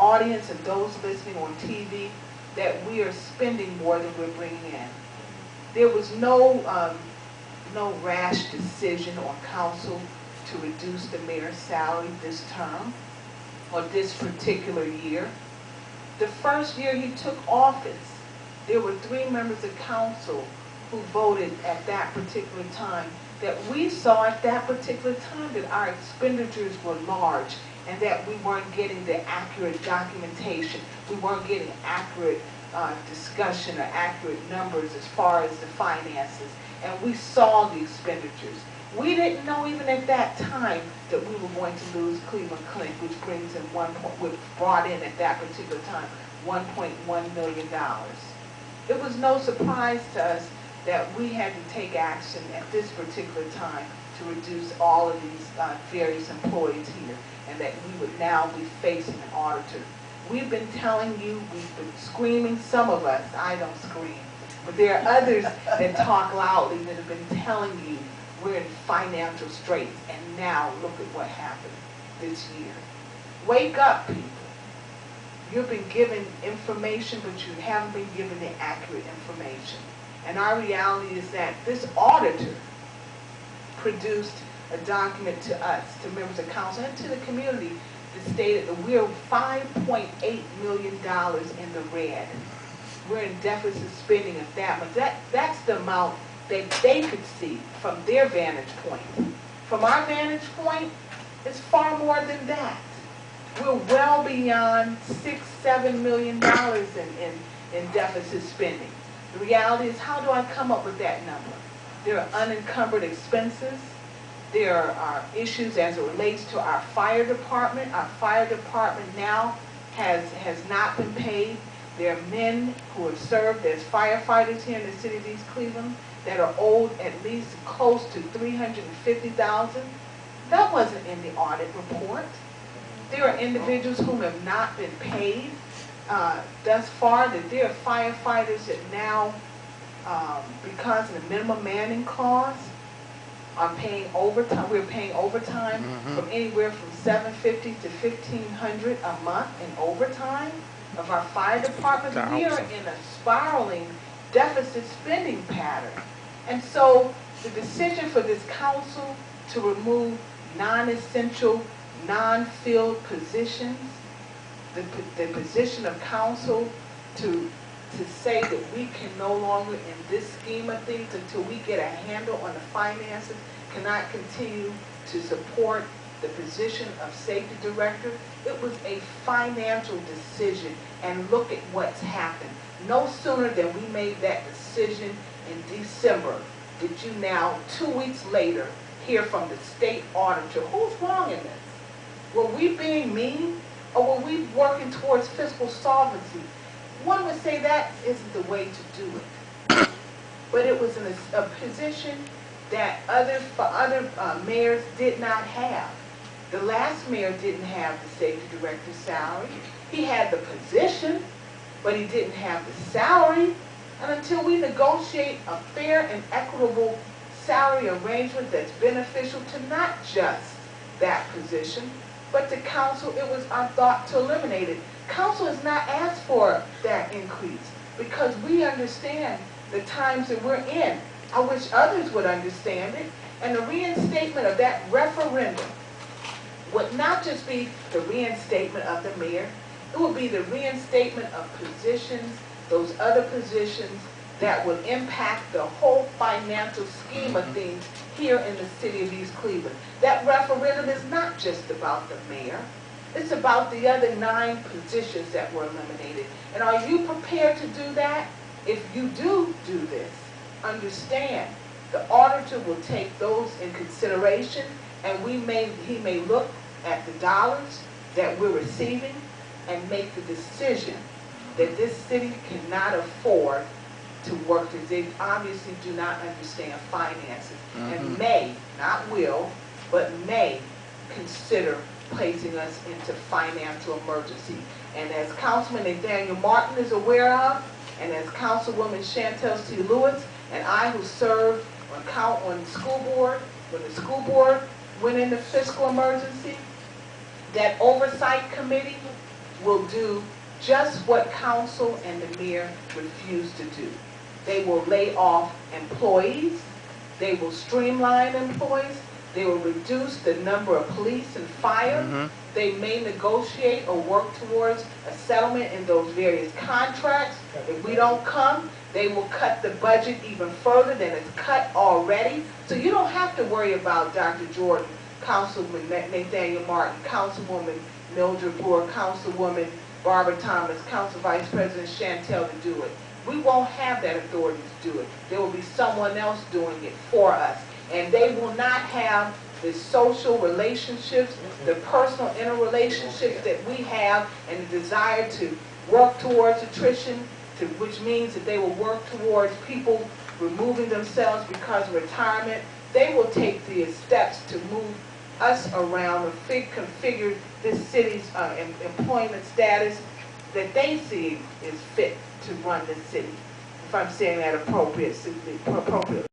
audience and those listening on TV that we are spending more than we're bringing in. There was no rash decision on council to reduce the mayor's salary this term or this particular year. The first year he took office, there were 3 members of council who voted at that particular time that we saw at that particular time that our expenditures were large and that we weren't getting the accurate documentation. We weren't getting accurate discussion or accurate numbers as far as the finances. And we saw the expenditures. We didn't know even at that time that we were going to lose Cleveland Clinic, which brings in which brought in at that particular time $1.1 million. It was no surprise to us that we had to take action at this particular time to reduce all of these various employees here, and that we would now be facing an auditor. We've been telling you, we've been screaming, some of us, I don't scream, but there are others that talk loudly that have been telling you we're in financial straits, and now look at what happened this year. Wake up, people. You've been given information, but you haven't been given the accurate information. And our reality is that this auditor produced a document to us, to members of council, and to the community that stated that we're $5.8 million in the red. We're in deficit spending of that much. That's the amount that they could see from their vantage point. From our vantage point, it's far more than that. We're well beyond $6–7 million in deficit spending. The reality is, how do I come up with that number? There are unencumbered expenses. There are issues as it relates to our fire department. Our fire department now has not been paid. There are men who have served as firefighters here in the city of East Cleveland that are owed at least close to $350,000. That wasn't in the audit report. There are individuals who have not been paid thus far, that there are firefighters that now, because of the minimum manning clause, are paying overtime. We're paying overtime from anywhere from $750 to $1,500 a month in overtime of our fire department. We are in a spiraling deficit spending pattern. And so the decision for this council to remove non-essential, non-filled positions, the position of council to say that we can no longer, in this scheme of things, until we get a handle on the finances, cannot continue to support the position of safety director. It was a financial decision, and look at what's happened. No sooner than we made that decision in December did you now, 2 weeks later, hear from the state auditor. Who's wrong in this? Were we being mean, or were we working towards fiscal solvency? One would say that isn't the way to do it. But it was in a position that other mayors did not have. The last mayor didn't have the safety director's salary. He had the position, but he didn't have the salary. And until we negotiate a fair and equitable salary arrangement that's beneficial to not just that position, but the council, it was our thought to eliminate it. Council has not asked for that increase because we understand the times that we're in. I wish others would understand it. And the reinstatement of that referendum would not just be the reinstatement of the mayor, it would be the reinstatement of positions, those other positions that would impact the whole financial scheme of things here in the city of East Cleveland. That referendum is not just about the mayor. It's about the other 9 positions that were eliminated. And are you prepared to do that? If you do this, understand the auditor will take those in consideration, and he may look at the dollars that we're receiving and make the decision that this city cannot afford to work because they obviously do not understand finances and may, not will, but may consider placing us into financial emergency. And as Councilman Nathaniel Martin is aware of, and as Councilwoman Chantel C. Lewis and I, who served on the school board, when the school board went into fiscal emergency, that oversight committee will do just what council and the mayor refuse to do. They will lay off employees, they will streamline employees, they will reduce the number of police and fire. They may negotiate or work towards a settlement in those various contracts. If we don't come, they will cut the budget even further than it's cut already. So you don't have to worry about Dr. Jordan, Councilman Nathaniel Martin, Councilwoman Mildred Brewer, Councilwoman Barbara Thomas, Council Vice President Chantel to do it. We won't have that authority to do it. There will be someone else doing it for us. And they will not have the social relationships, the personal interrelationships that we have, and the desire to work towards attrition, which means that they will work towards people removing themselves because of retirement. They will take the steps to move us around and configure this city's employment status that they see is fit to run this city, if I'm saying that appropriately.